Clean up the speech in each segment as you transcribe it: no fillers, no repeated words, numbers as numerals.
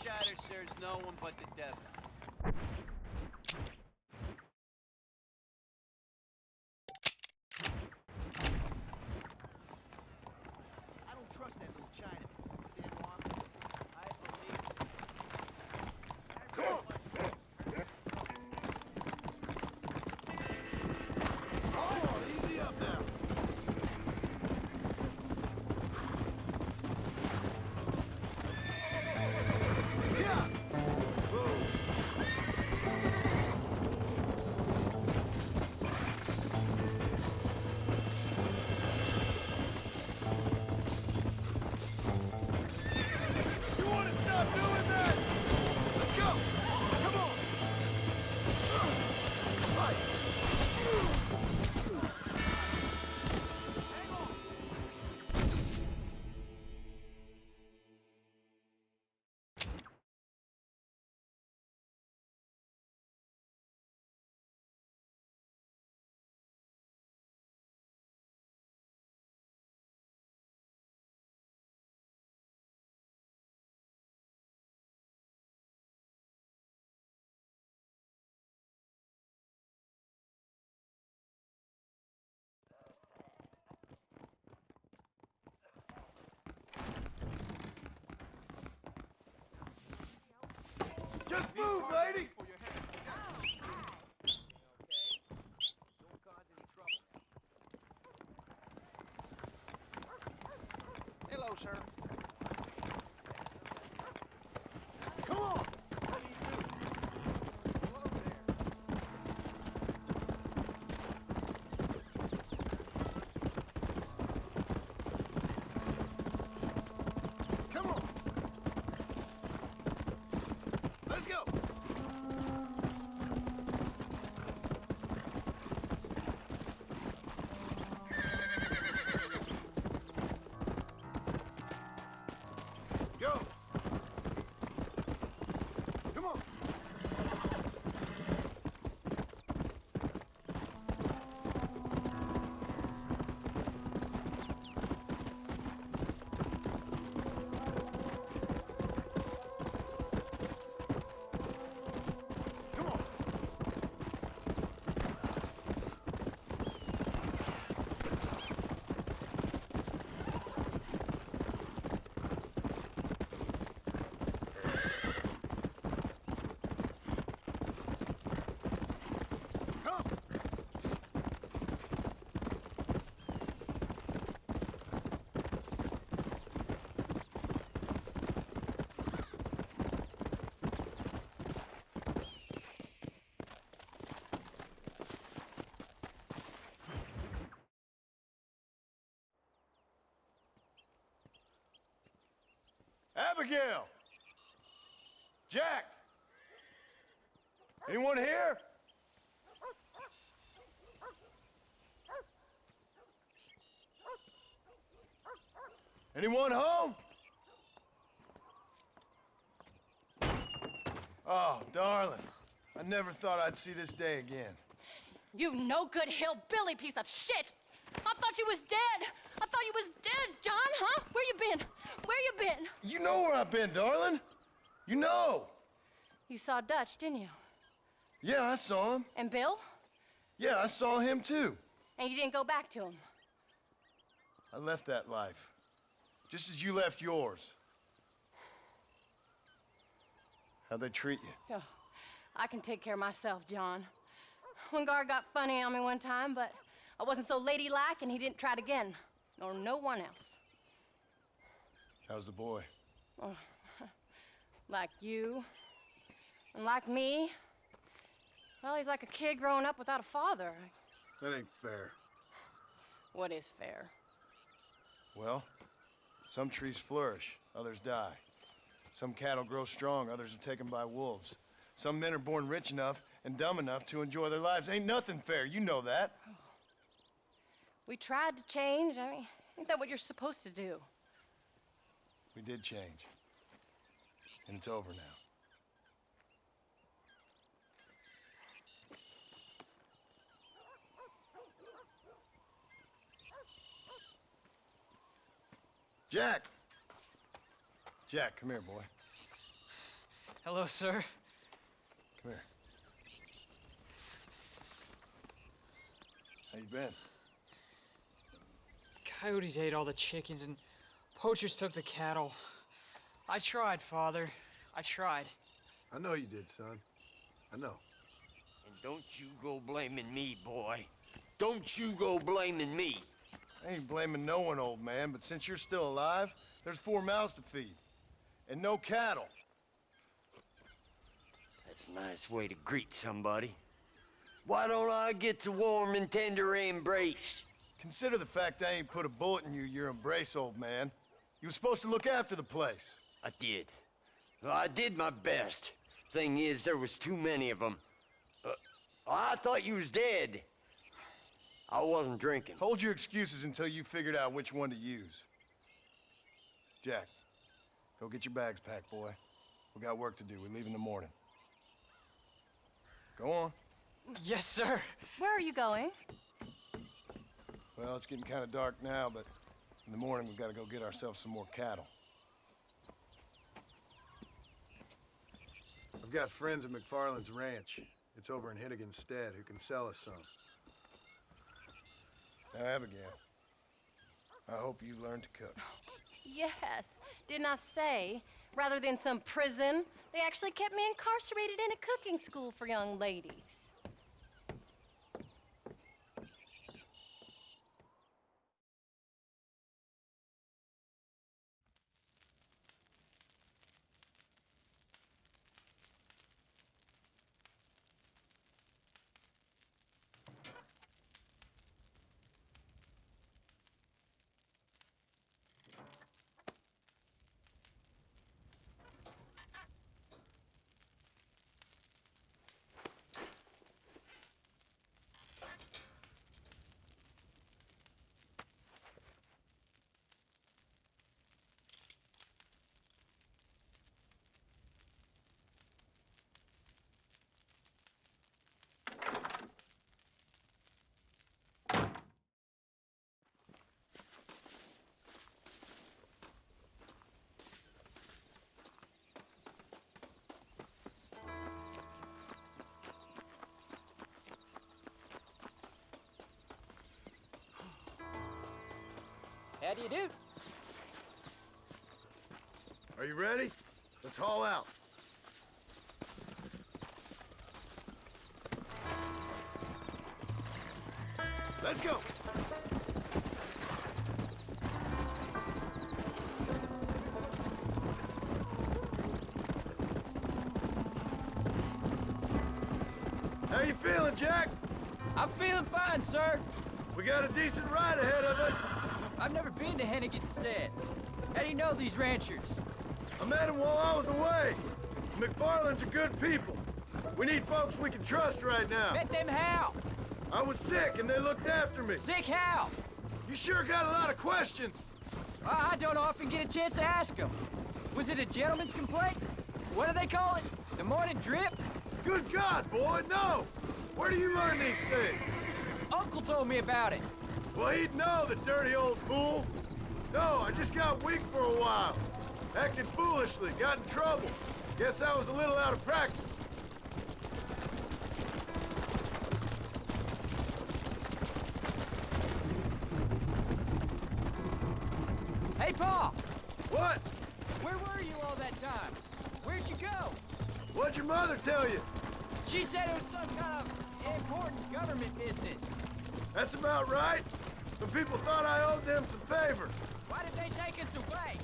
shatter serves no one but the devil. I don't trust that little Chinaman. San Juan. I believe. Come on! Hold on, easy up now. Yeah! Boom! You want to stop doing that? Let's go! Come on! Right! Hang on. Just move, lady! For your hand. Okay. Don't cause any trouble. Hello, sir. Come on! What do you do? Go over there. Come on! Let's go! Go! Come on! Come on! Come! Abigail! Jack! Anyone here? Anyone home? Oh, darling. I never thought I'd see this day again. You no good hillbilly piece of shit! I thought you was dead! I thought you was dead, John, huh? Where you been? Where you been? You know where I've been, darling. You know. You saw Dutch, didn't you? Yeah, I saw him. And Bill? Yeah, I saw him too. And you didn't go back to him? I left that life. Just as you left yours. How'd they treat you? Oh, I can take care of myself, John. One guard got funny on me one time, but I wasn't so ladylike and he didn't try it again. Nor no one else. How's the boy? Oh, like you. And like me. Well, he's like a kid growing up without a father. That ain't fair. What is fair? Well, some trees flourish, others die. Some cattle grow strong, others are taken by wolves. Some men are born rich enough and dumb enough to enjoy their lives. Ain't nothing fair, you know that. We tried to change. I mean, ain't that what you're supposed to do? We did change. And it's over now. Jack! Jack, come here, boy. Hello, sir. Come here. How you been? Coyotes ate all the chickens and poachers took the cattle. I tried, Father. I tried. I know you did, son. I know. And don't you go blaming me, boy. Don't you go blaming me. I ain't blaming no one, old man, but since you're still alive, there's 4 mouths to feed. And no cattle. That's a nice way to greet somebody. Why don't I get the warm and tender embrace? Consider the fact I ain't put a bullet in your embrace, old man. You were supposed to look after the place. I did. Well, I did my best. Thing is, there was too many of them. I thought you was dead. I wasn't drinking. Hold your excuses until you figured out which one to use. Jack, go get your bags packed, boy. We got work to do. We leave in the morning. Go on. Yes, sir. Where are you going? Well, it's getting kind of dark now, but in the morning we've got to go get ourselves some more cattle. I've got friends at McFarland's ranch. It's over in Hennigan's stead who can sell us some. Now, Abigail, I hope you learn to cook. Yes. Didn't I say, rather than some prison, they actually kept me incarcerated in a cooking school for young ladies. How do you do? Are you ready? Let's haul out. Let's go. How you feeling, Jack? I'm feeling fine, sir. We got a decent ride ahead of us. I've never been to Hennigan's stead. How do you know these ranchers? I met them while I was away. McFarland's are good people. We need folks we can trust right now. Met them how? I was sick and they looked after me. Sick how? You sure got a lot of questions. I don't often get a chance to ask them. Was it a gentleman's complaint? What do they call it? The morning drip? Good God, boy, no! Where do you learn these things? Uncle told me about it. Well, he'd know, the dirty old fool. No, I just got weak for a while. Acted foolishly, got in trouble. Guess I was a little out of practice. Hey, Pa! What? Where were you all that time? Where'd you go? What'd your mother tell you? She said it was some kind of important government business. That's about right. Some people thought I owed them some favor. Why did they take us away?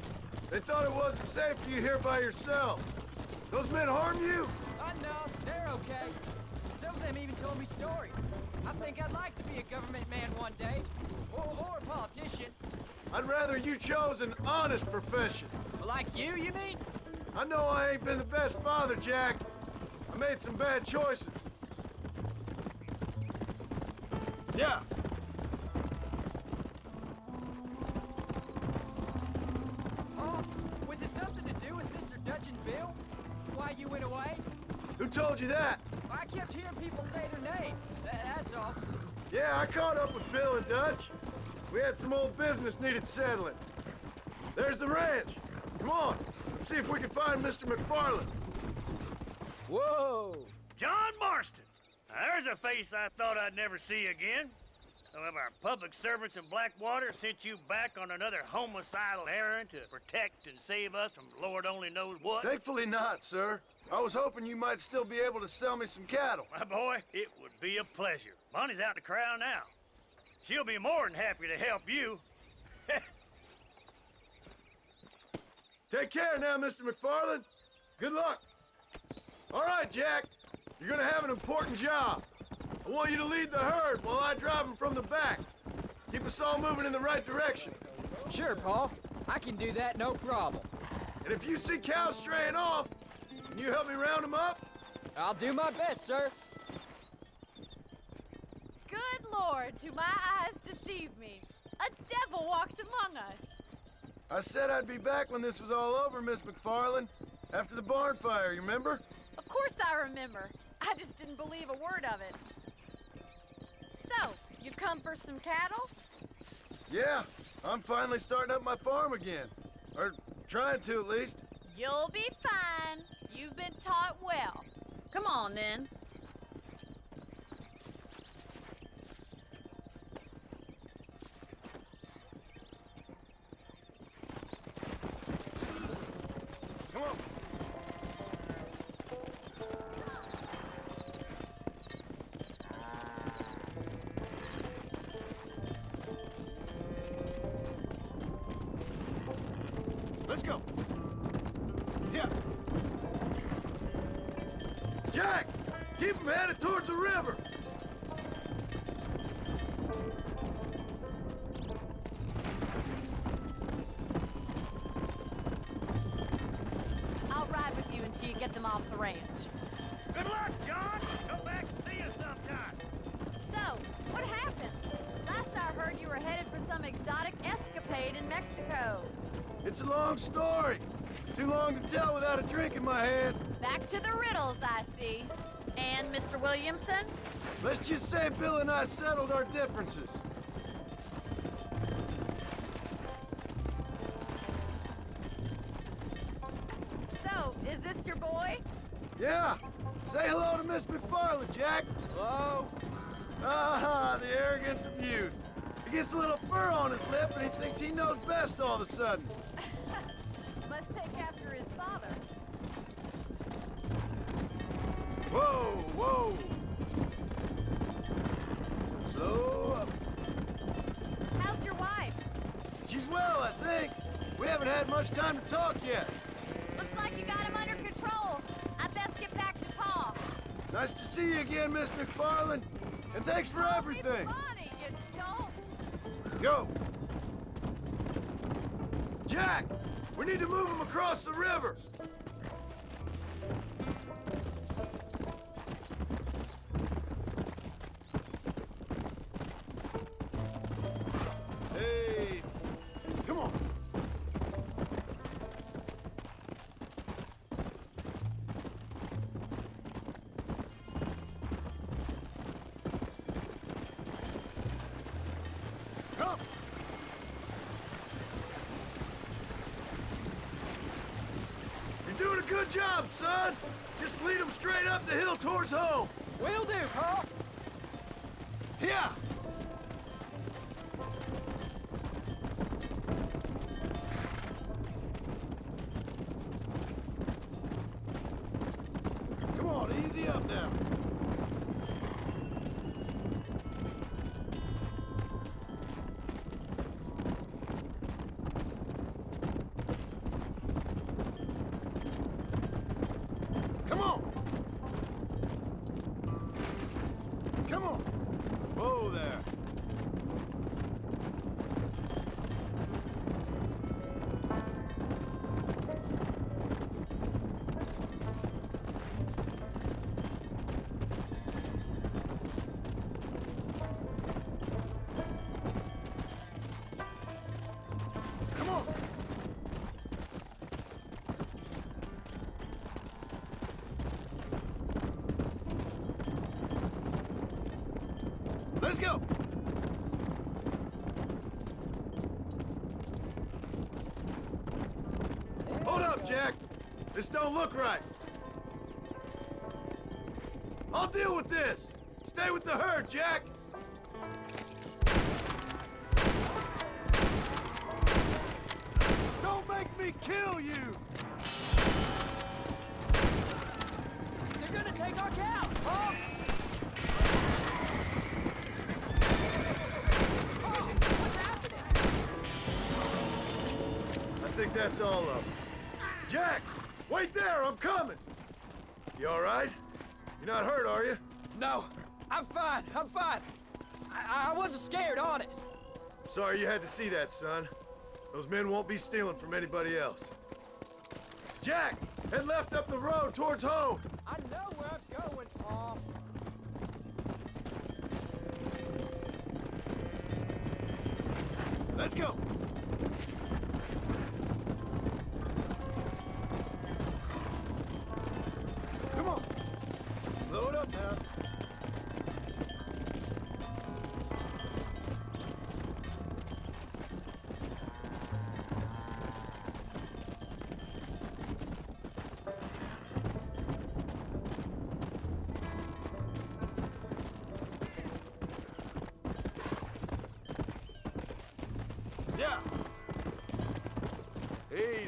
They thought it wasn't safe for you here by yourself. Those men harm you? No, they're okay. Some of them even told me stories. I think I'd like to be a government man one day. Or a politician. I'd rather you chose an honest profession. Like you mean? I know I ain't been the best father, Jack. I made some bad choices. Yeah. Oh, was it something to do with Mr. Dutch and Bill? Why you went away? Who told you that? I kept hearing people say their names. That's all. Yeah, I caught up with Bill and Dutch. We had some old business needed settling. There's the ranch. Come on, let's see if we can find Mr. McFarland. Whoa! John Marston. Now, there's a face I thought I'd never see again. Some of our public servants in Blackwater sent you back on another homicidal errand to protect and save us from Lord only knows what. Thankfully not, sir. I was hoping you might still be able to sell me some cattle. My boy, it would be a pleasure. Bonnie's out to corral now. She'll be more than happy to help you. Take care now, Mr. McFarland. Good luck. All right, Jack. You're gonna have an important job. I want you to lead the herd while I drive them from the back. Keep us all moving in the right direction. Sure, Paul. I can do that, no problem. And if you see cows straying off, can you help me round them up? I'll do my best, sir. Good Lord, do my eyes deceive me? A devil walks among us. I said I'd be back when this was all over, Miss McFarland. After the barn fire, you remember? Of course I remember. I just didn't believe a word of it. So, you've come for some cattle? Yeah, I'm finally starting up my farm again. Or trying to, at least. You'll be fine. You've been taught well. Come on, then. Come on. Let's go. Yeah. Jack, keep them headed towards the river. I'll ride with you until you get them off the ranch. Good luck, John. Come back and see us sometime. So, what happened? Last I heard you were headed for some exotic escapade in Mexico. It's a long story. Too long to tell without a drink in my hand. Back to the riddles, I see. And Mr. Williamson? Let's just say Bill and I settled our differences. So, is this your boy? Yeah. Say hello to Miss McFarland, Jack. Hello? Ah, the arrogance of youth. He gets a little fur on his lip and he thinks he knows best all of a sudden. Must take after his father. Whoa, whoa. So, How's your wife? she's well, I think. We haven't had much time to talk yet. Looks like you got him under control. I best get back to Pa. Nice to see you again, Miss McFarland. And thanks for everything. Bonnie, you don't. Go. Jack, we need to move him across the river. Hey, come on. Come. You're doing a good job, son. Just lead them straight up the hill towards home. Will do, Paul. Yeah. Come on, easy up now. Come on. Come on. Whoa there. Come on. Let's go. Hold up, Jack. This don't look right. I'll deal with this. Stay with the herd, Jack. Don't make me kill you! They're gonna take our cow! Oh! Oh, what's happening? I think that's all of them. Jack! Wait there, I'm coming! You all right? You're not hurt, are you? No, I'm fine, I'm fine. I wasn't scared, honest. Sorry you had to see that, son. Those men won't be stealing from anybody else. Jack! Head left up the road towards home! I know where I'm going, Paul. Let's go! Come on! Slow it up now. Yeah. Easy.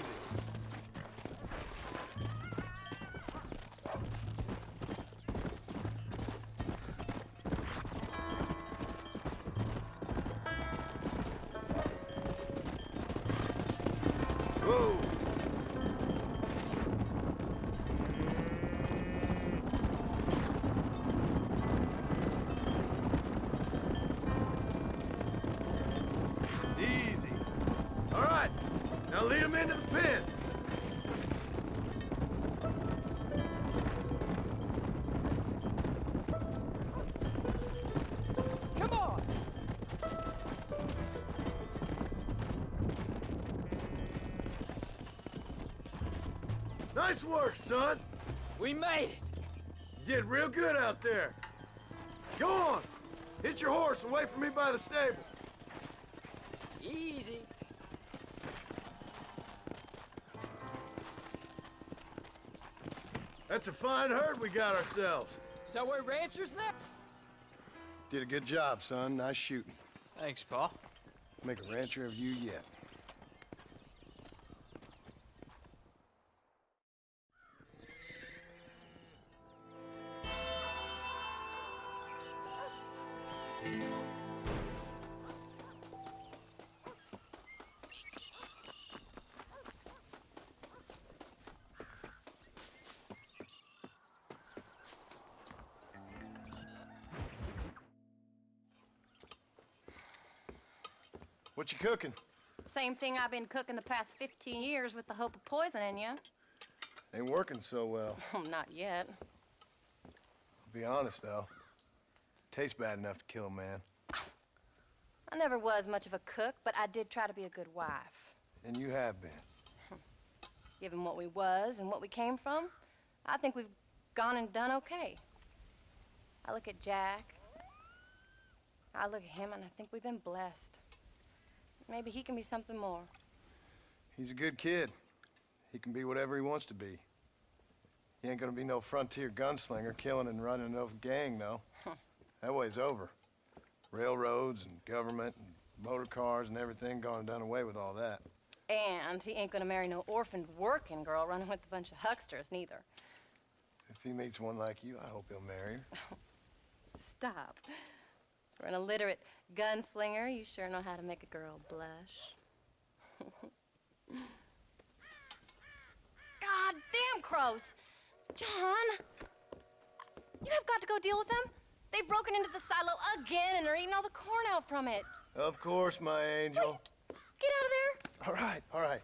Whoa. Easy. All right, now lead them into the pen. Come on! Nice work, son. We made it! You did real good out there. Go on. Hit your horse and wait for me by the stable. Easy. That's a fine herd we got ourselves. So we're ranchers now? Did a good job, son. Nice shooting. Thanks, Pa. Make a rancher of you yet. What you cooking? Same thing I've been cooking the past 15 years with the hope of poisoning you. Ain't working so well. Not yet. I'll be honest, though. Tastes bad enough to kill a man. I never was much of a cook, but I did try to be a good wife. And you have been. Given what we was and what we came from, I think we've gone and done okay. I look at Jack. I look at him, and I think we've been blessed. Maybe he can be something more. He's a good kid. He can be whatever he wants to be. He ain't gonna be no frontier gunslinger killing and running no gang, though. That way's over. Railroads and government and motor cars and everything gone and done away with all that. And he ain't gonna marry no orphaned working girl running with a bunch of hucksters, neither. If he meets one like you, I hope he'll marry her. Stop. For an illiterate gunslinger, you sure know how to make a girl blush. God damn crows! John! You have got to go deal with them. They've broken into the silo again and are eating all the corn out from it. Of course, my angel. Wait, get out of there. All right, all right.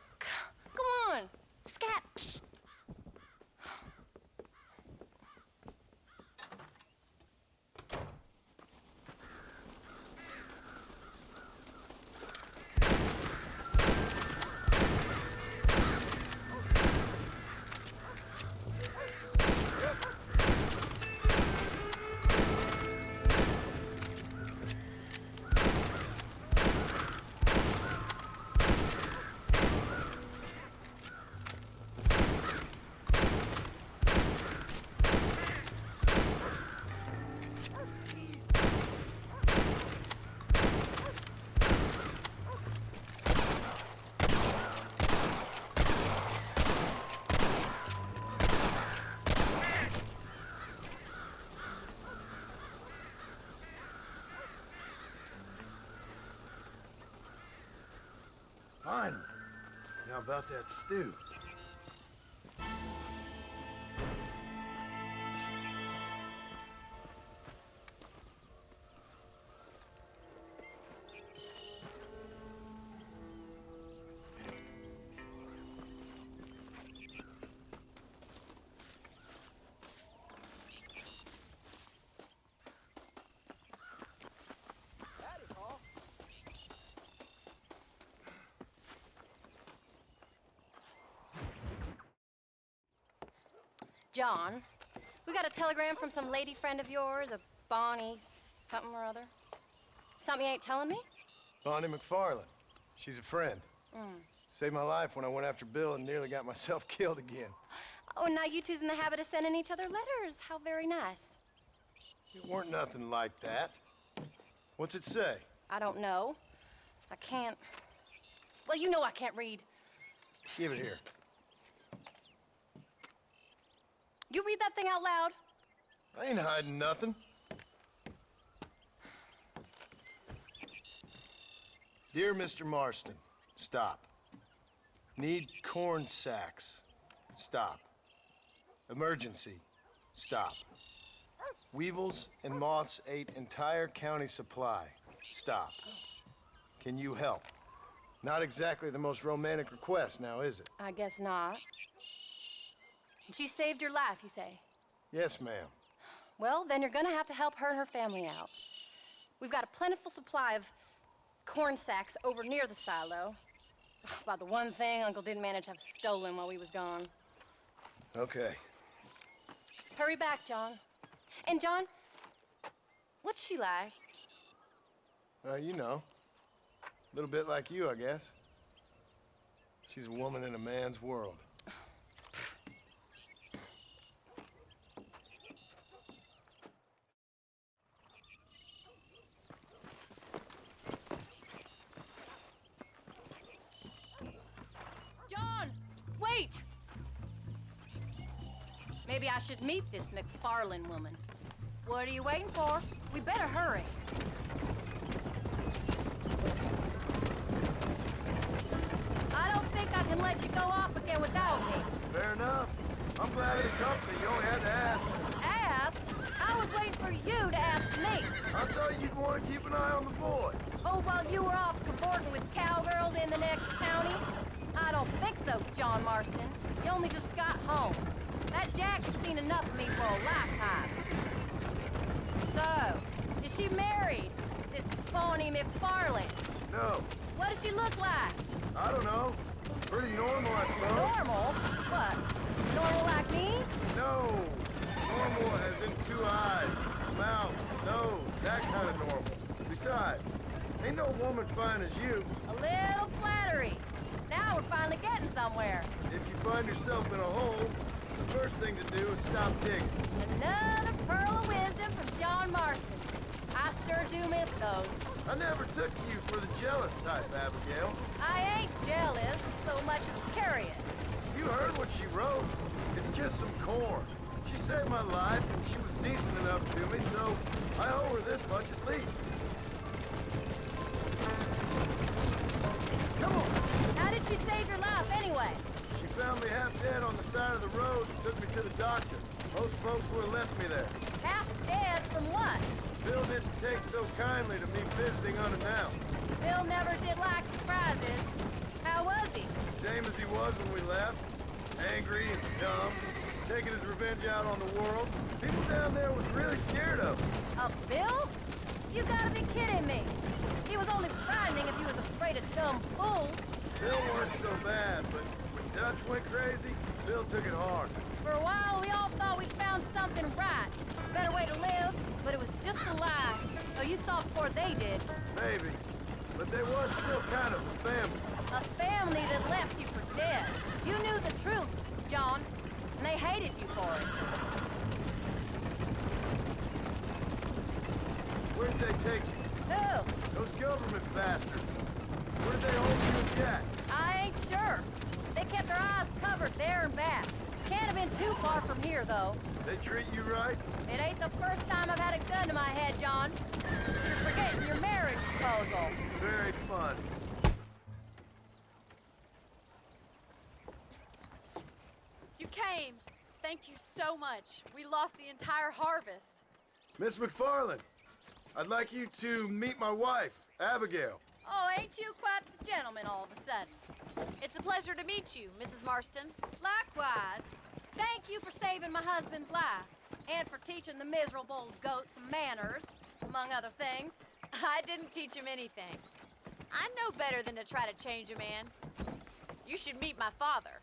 Come on. Scat. Shh. about that stew. Howdy, Paul. John, we got a telegram from some lady friend of yours, a Bonnie something or other. Something you ain't telling me? Bonnie McFarland. She's a friend. Saved my life when I went after Bill and nearly got myself killed again. Oh, and now you two's in the habit of sending each other letters. How very nice. It weren't nothing like that. What's it say? I don't know. I can't. Well, you know I can't read. Give it here. You read that thing out loud? I ain't hiding nothing. Dear Mr. Marston, stop. Need corn sacks. Stop. Emergency. Stop. Weevils and moths ate entire county supply. Stop. Can you help? Not exactly the most romantic request now, is it? I guess not. She saved your life, you say? Yes, ma'am. Well, then you're gonna have to help her and her family out. We've got a plentiful supply of corn sacks over near the silo. About the one thing Uncle didn't manage to have stolen while we was gone. Okay. Hurry back, John. And John, what's she like? You know. A little bit like you, I guess. She's a woman in a man's world. John, wait! Maybe I should meet this McFarland woman. What are you waiting for? We better hurry. I don't think I can let you go off again without me. Fair enough. I'm glad of the company. You only had to ask. Ask? I was waiting for you to ask me. I thought you'd want to keep an eye on the boy. Oh, while you were off cavorting with cowgirls in the next county? I don't think so, John Marston. You only just got home. That Jack has seen enough of me for a lifetime. So, is she married? This Bonnie McFarland? No, What does she look like? I don't know. Pretty normal, I suppose. Normal? What? Normal like me? No. Normal as in 2 eyes, mouth, nose, that kind of normal. Besides, ain't no woman fine as you. A little flattery. Now we're finally getting somewhere. If you find yourself in a hole, the first thing to do is stop digging. Another pearl of wisdom from John Marston. I sure do miss those. I never took you for the jealous type, Abigail. I ain't jealous so much as curious. You heard what she wrote. It's just some corn. She saved my life, and she was decent enough to me, so I owe her this much at least. Come on. How did she save your life anyway? She found me half dead on the side of the road and took me to the doctor. Most folks would have left me there. Half dead from what? Bill didn't take so kindly to me visiting unannounced. Bill never did like surprises. How was he? Same as he was when we left. Angry and dumb. Taking his revenge out on the world. People down there was really scared of him. Of Bill? You gotta be kidding me. He was only frightening if he was afraid of dumb fools. Bill weren't so bad, but when Dutch went crazy, Bill took it hard. For a while, we all thought we'd found something right. Better way to live, but it was just a lie. So you saw before they did. Maybe. But they was still kind of a family. A family that left you for dead. You knew the truth, John, and they hated you for it. Where'd they take you? Who? Those government bastards. Where did they hold you and Jack? I ain't sure. They kept their eyes covered there and back. Can't have been too far from here, though. They treat you right? It ain't the first time I've had a gun to my head, John. You're forgetting your marriage proposal. Very fun. same. Thank you so much. We lost the entire harvest. Miss McFarland, I'd like you to meet my wife, Abigail. Oh, ain't you quite the gentleman all of a sudden? It's a pleasure to meet you, Mrs. Marston. Likewise. Thank you for saving my husband's life and for teaching the miserable old goat some manners, among other things. I didn't teach him anything. I know better than to try to change a man. You should meet my father.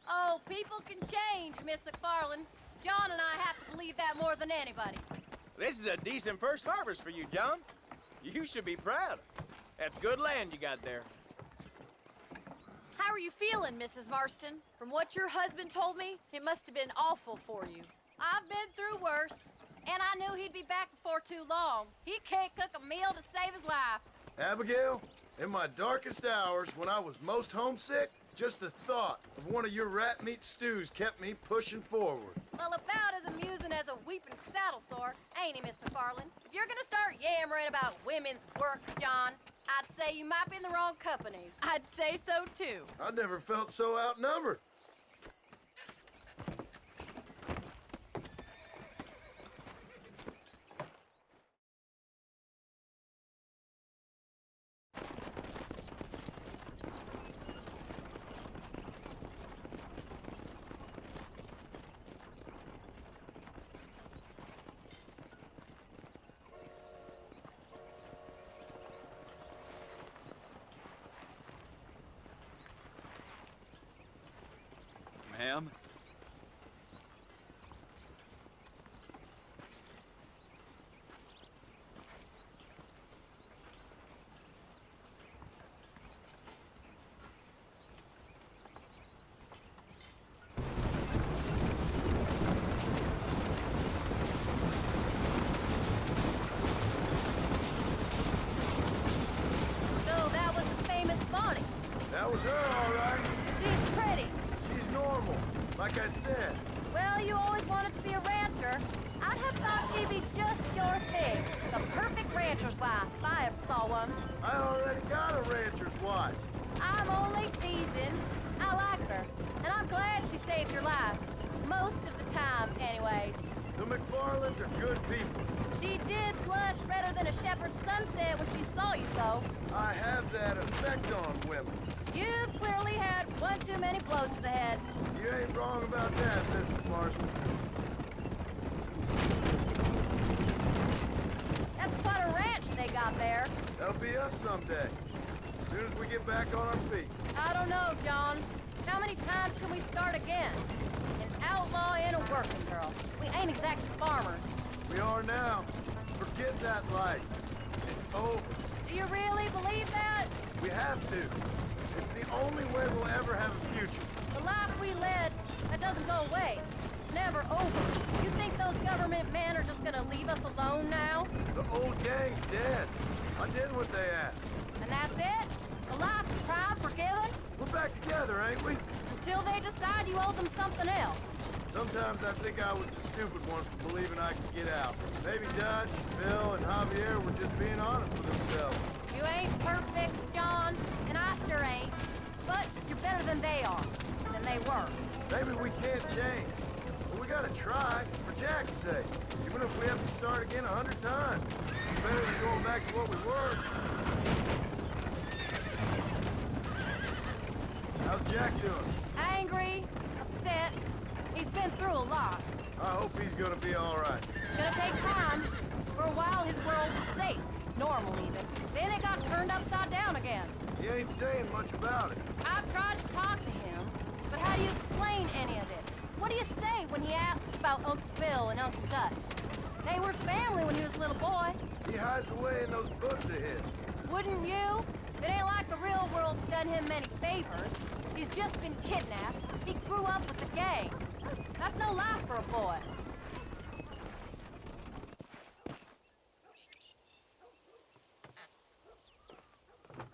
Oh, people can change, Miss McFarland. John and I have to believe that more than anybody. This is a decent first harvest for you, John. You should be proud. That's good land you got there. How are you feeling, Mrs. Marston? From what your husband told me, it must have been awful for you. I've been through worse, and I knew he'd be back before too long. He can't cook a meal to save his life. Abigail, in my darkest hours, when I was most homesick, just the thought of one of your rat meat stews kept me pushing forward. Well, about as amusing as a weeping saddle sore, ain't he, Miss McFarland? If you're gonna start yammering about women's work, John, I'd say you might be in the wrong company. I'd say so, too. I never felt so outnumbered. Ma'am? So that was the famous Bonnie. That was her, all right. She's pretty. She's normal, like I said. Well, you always wanted to be a rancher. I'd have thought she'd be just your thing. The perfect rancher's wife, if I ever saw one. I already got a rancher's wife. I'm only teasing. I like her, and I'm glad she saved your life. Most of the time, anyways. The McFarlands are good people. She did blush redder than a shepherd's sunset when she saw you, though. I have that effect on women. You've clearly had one too many blows to the head. You ain't wrong about that, Mrs. Marston. That's quite a ranch they got there. That'll be us someday. As soon as we get back on our feet. I don't know, John. How many times can we start again? An outlaw and a working girl. We ain't exactly farmers. We are now. Forget that life. It's over. Do you really believe that? We have to. It's the only way we'll ever have a future. The life we led, that doesn't go away. It's never over. You think those government men are just gonna leave us alone now? The old gang's dead. I did what they asked. And that's it? The life of crime forgiven? We're back together, ain't we? Until they decide you owe them something else. Sometimes I think I was the stupid one for believing I could get out. Maybe Dutch, Bill, and Javier were just being honest with themselves. You ain't perfect, John, and I sure ain't. But you're better than they are, than they were. Maybe we can't change. But we gotta try, for Jack's sake. Even if we have to start again 100 times. It's better than going back to what we were. How's Jack doing? Angry, upset. He's been through a lot. I hope he's gonna be all right. It's gonna take time. For a while, his world was safe. Normal, even. Then it got turned upside down again. He ain't saying much about it. I've tried to talk to him, but how do you explain any of this? What do you say when he asks about Uncle Bill and Uncle Dutch? They were family when he was a little boy. He hides away in those books of his. Wouldn't you? It ain't like the real world's done him many favors. He's just been kidnapped. He grew up with the gang. That's no life for a boy.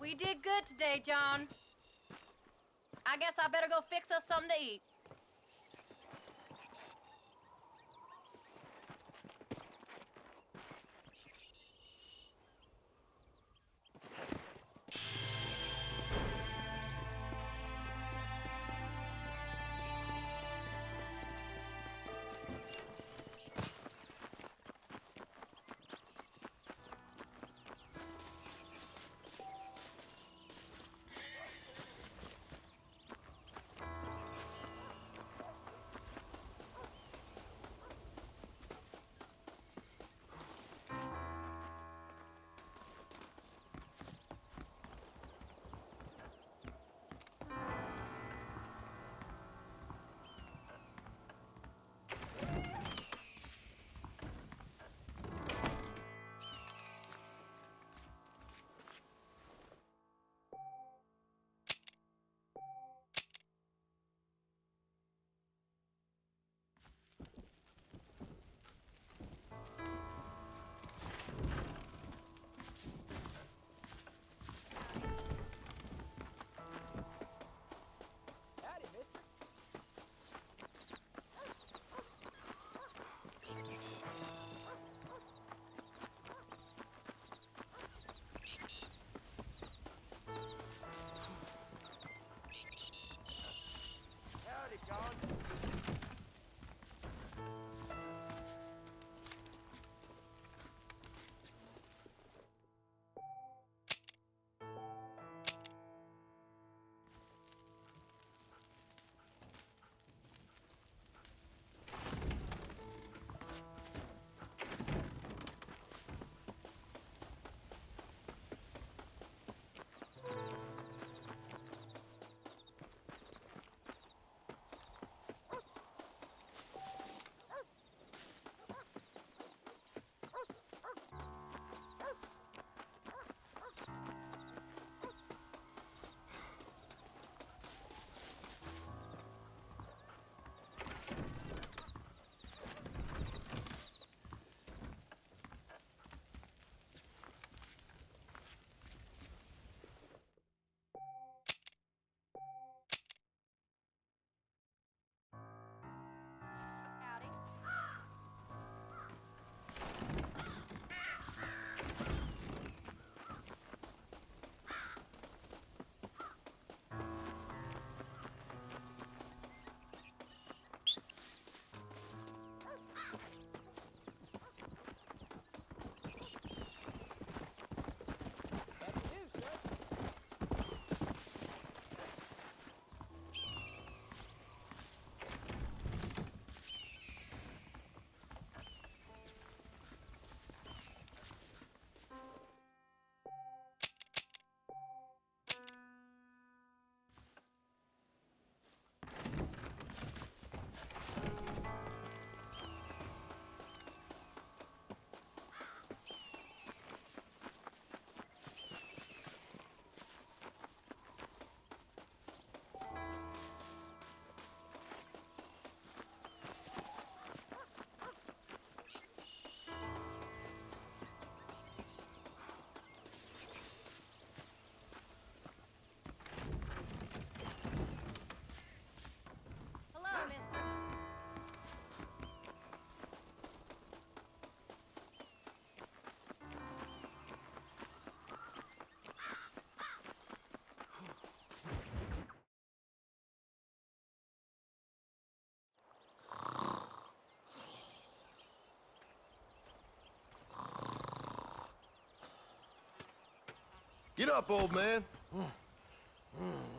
We did good today, John. I guess I better go fix us something to eat. Get up, old man.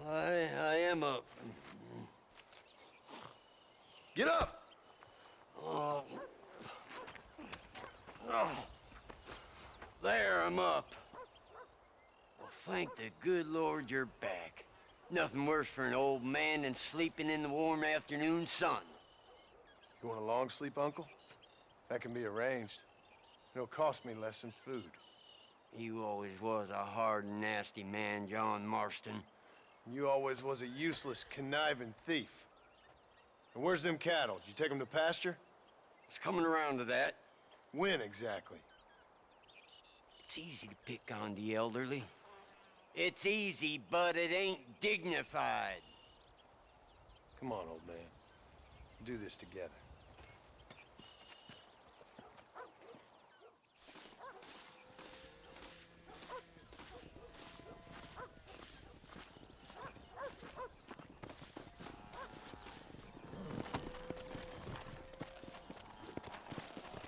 I am up. Get up! Oh. Oh. There, I'm up. Well, thank the good Lord you're back. Nothing worse for an old man than sleeping in the warm afternoon sun. You want a long sleep, Uncle? That can be arranged. It'll cost me less than food. You always was a hard and nasty man, John Marston. You always was a useless, conniving thief. And where's them cattle? Did you take them to pasture? It's coming around to that. When exactly? It's easy to pick on the elderly. It's easy, but it ain't dignified. Come on, old man. We'll do this together.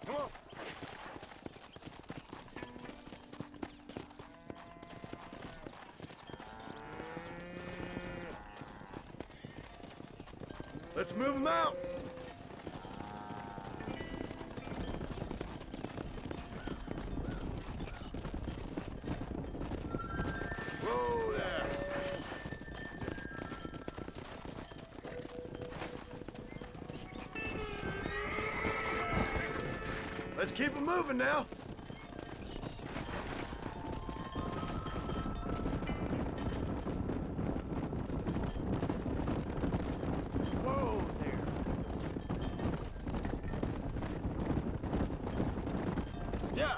Come on. Let's move them out. Whoa there. Let's keep them moving now. Whoa there. Yeah.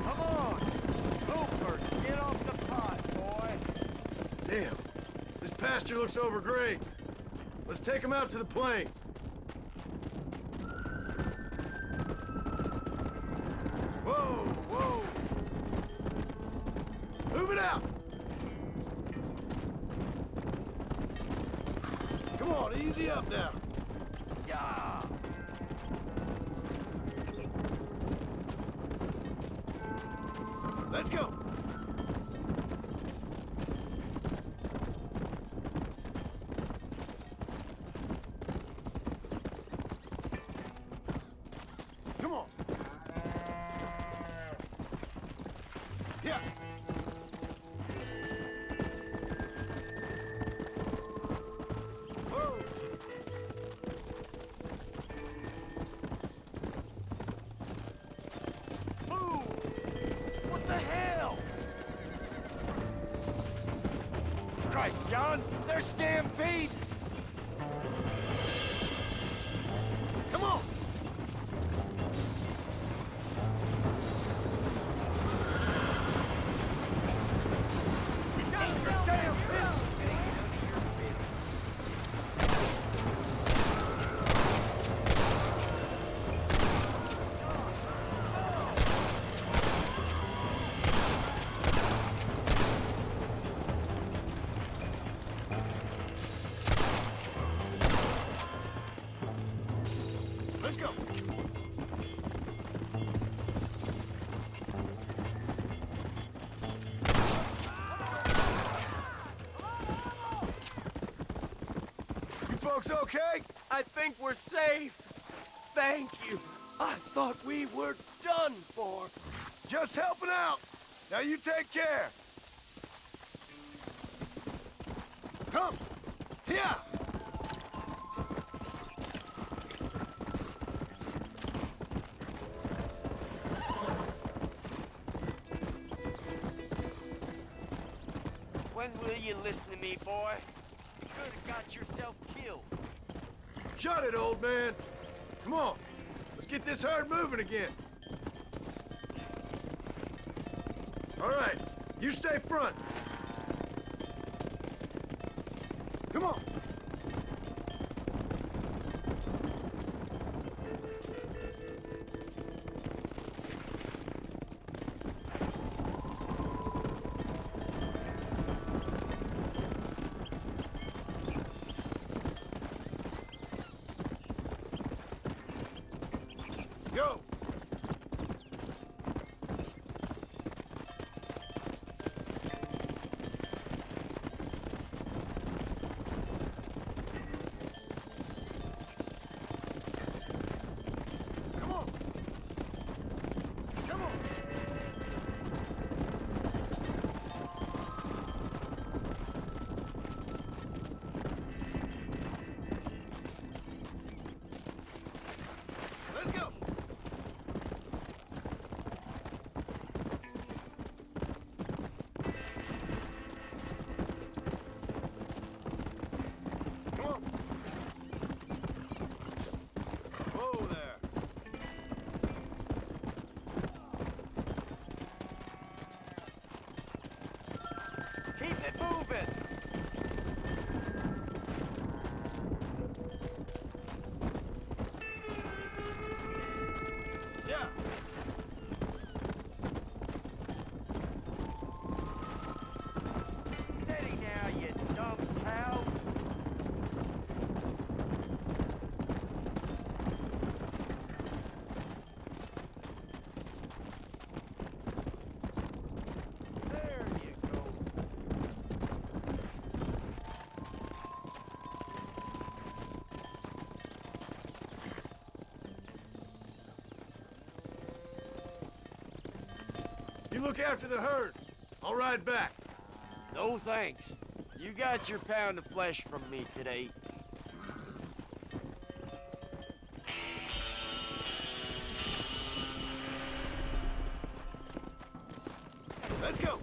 Come on! Cooper, get off the pot, boy! Damn. This pasture looks overgrazed. Let's take them out to the plains. Whoa, whoa. Move it out. Come on, easy up now. Yeah. Let's go. Come on. Yeah. Whoa. Move! What the hell? Christ, John, they're stampeding. Come on. Let's go. You folks okay? I think we're safe. Thank you. I thought we were done for. Just helping out. Now you take care. Come. Here. When will you listen to me, boy? You could have got yourself killed. Shut it, old man. Come on. Let's get this herd moving again. All right. You stay front. Come on. look after the herd. I'll ride back. No thanks. You got your pound of flesh from me today. Let's go.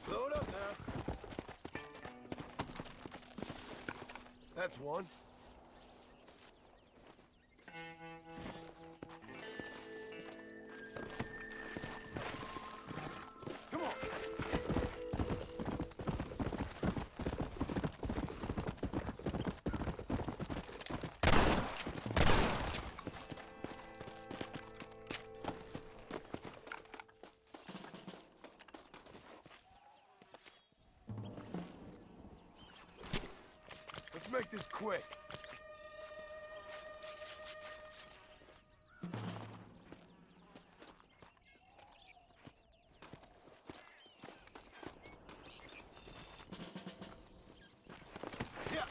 Slow it up now. That's one. Come on. Let's make this quick. Yeah.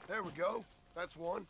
There we go. That's one.